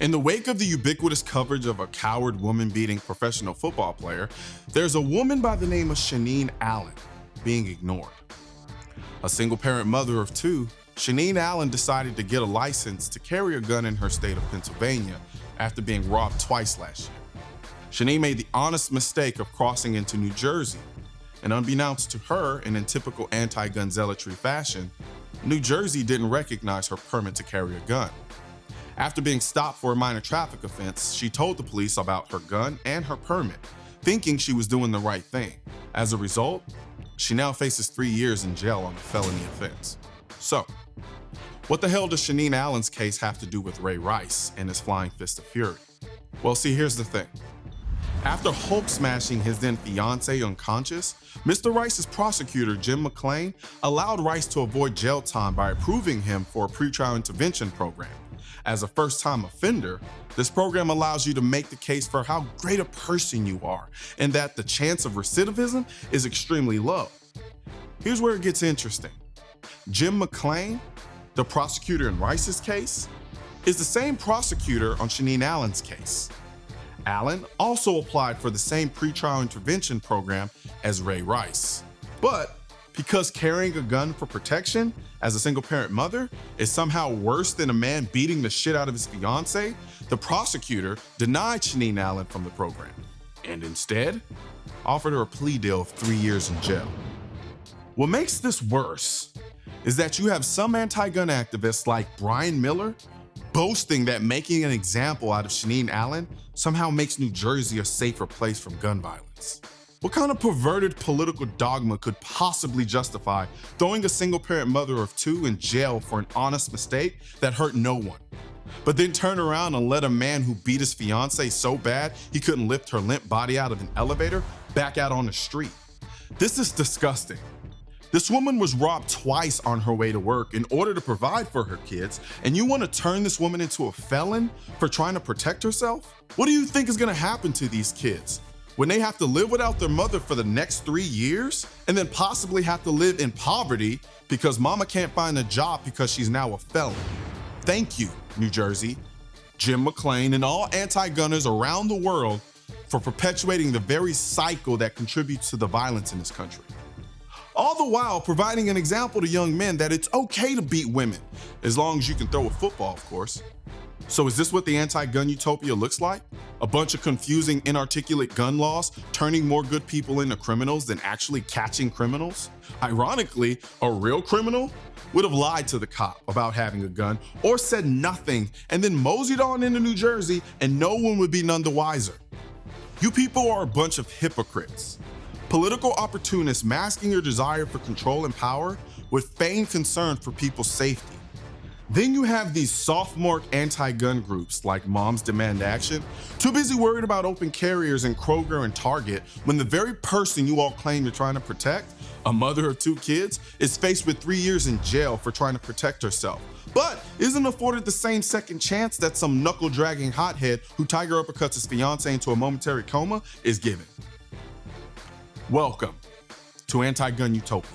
In the wake of the ubiquitous coverage of a coward woman-beating professional football player, there's a woman by the name of Shaneen Allen being ignored. A single-parent mother of two, Shaneen Allen decided to get a license to carry a gun in her state of Pennsylvania after being robbed twice last year. Shaneen made the honest mistake of crossing into New Jersey, and unbeknownst to her, and in typical anti-gun zealotry fashion, New Jersey didn't recognize her permit to carry a gun. After being stopped for a minor traffic offense, she told the police about her gun and her permit, thinking she was doing the right thing. As a result, she now faces 3 years in jail on a felony offense. So, what the hell does Shaneen Allen's case have to do with Ray Rice and his flying fist of fury? Well, see, here's the thing. After Hulk smashing his then fiancée unconscious, Mr. Rice's prosecutor, Jim McClain, allowed Rice to avoid jail time by approving him for a pretrial intervention program. As a first-time offender, this program allows you to make the case for how great a person you are and that the chance of recidivism is extremely low. Here's where it gets interesting. Jim McClain, the prosecutor in Rice's case, is the same prosecutor on Shaneen Allen's case. Allen also applied for the same pretrial intervention program as Ray Rice. But because carrying a gun for protection as a single-parent mother is somehow worse than a man beating the shit out of his fiancée, the prosecutor denied Shaneen Allen from the program and instead offered her a plea deal of 3 years in jail. What makes this worse is that you have some anti-gun activists like Brian Miller boasting that making an example out of Shaneen Allen somehow makes New Jersey a safer place from gun violence. What kind of perverted political dogma could possibly justify throwing a single-parent mother of two in jail for an honest mistake that hurt no one, but then turn around and let a man who beat his fiancée so bad he couldn't lift her limp body out of an elevator back out on the street? This is disgusting. This woman was robbed twice on her way to work in order to provide for her kids, and you want to turn this woman into a felon for trying to protect herself? What do you think is going to happen to these kids when they have to live without their mother for the next 3 years and then possibly have to live in poverty because mama can't find a job because she's now a felon? Thank you, New Jersey, Jim McClain, and all anti-gunners around the world for perpetuating the very cycle that contributes to the violence in this country. All the while providing an example to young men that it's okay to beat women, as long as you can throw a football, of course. So is this what the anti-gun utopia looks like? A bunch of confusing, inarticulate gun laws turning more good people into criminals than actually catching criminals? Ironically, a real criminal would have lied to the cop about having a gun or said nothing and then moseyed on into New Jersey and no one would be none the wiser. You people are a bunch of hypocrites. Political opportunists masking your desire for control and power with feigned concern for people's safety. Then you have these sophomore anti-gun groups like Moms Demand Action, too busy worried about open carriers in Kroger and Target when the very person you all claim you're trying to protect, a mother of 2 kids, is faced with 3 years in jail for trying to protect herself, but isn't afforded the same second chance that some knuckle-dragging hothead who tiger uppercuts his fiancée into a momentary coma is given. Welcome to Anti-Gun Utopia.